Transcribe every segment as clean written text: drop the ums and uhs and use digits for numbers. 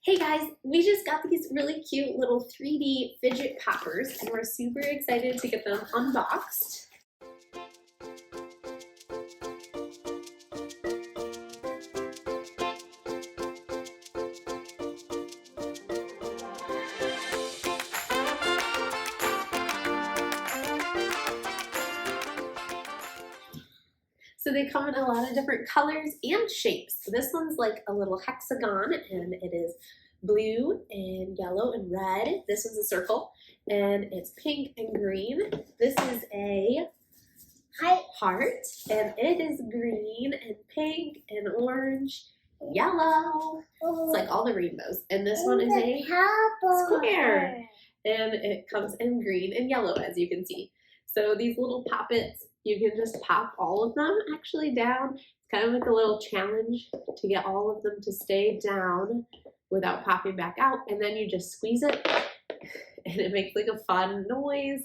Hey guys, we just got these really cute little 3D fidget poppers and we're super excited to get them unboxed. So they come in a lot of different colors and shapes. So this one's like a little hexagon and it is blue and yellow and red. This one's a circle and it's pink and green. This is a heart and it is green and pink and orange, yellow. It's like all the rainbows. And this one is a square and it comes in green and yellow, as you can see. So these little poppets, you can just pop all of them actually down. It's kind of like a little challenge to get all of them to stay down without popping back out. And then you just squeeze it and it makes like a fun noise.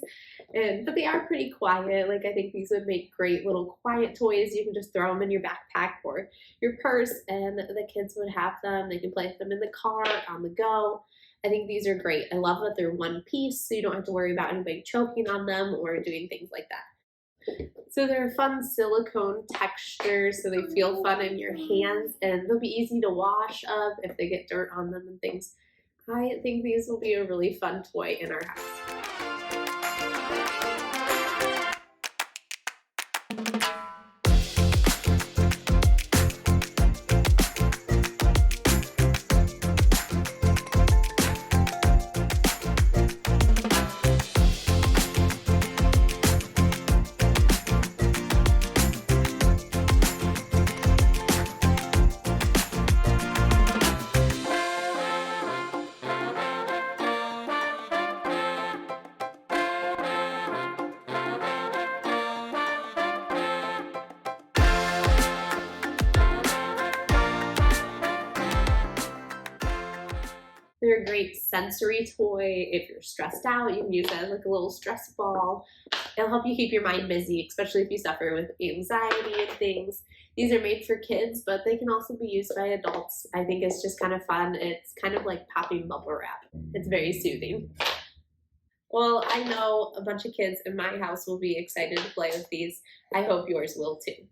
But they are pretty quiet. Like I think these would make great little quiet toys. You can just throw them in your backpack or your purse and the kids would have them. They can play with them in the car, on the go. I think these are great. I love that they're one piece, so you don't have to worry about anybody choking on them or doing things like that. So they're fun silicone textures, so they feel fun in your hands, and they'll be easy to wash up if they get dirt on them and things. I think these will be a really fun toy in our house. They're a great sensory toy. If you're stressed out, you can use it as like a little stress ball. It'll help you keep your mind busy, especially if you suffer with anxiety and things. These are made for kids, but they can also be used by adults. I think it's just kind of fun. It's kind of like popping bubble wrap. It's very soothing. Well, I know a bunch of kids in my house will be excited to play with these. I hope yours will too.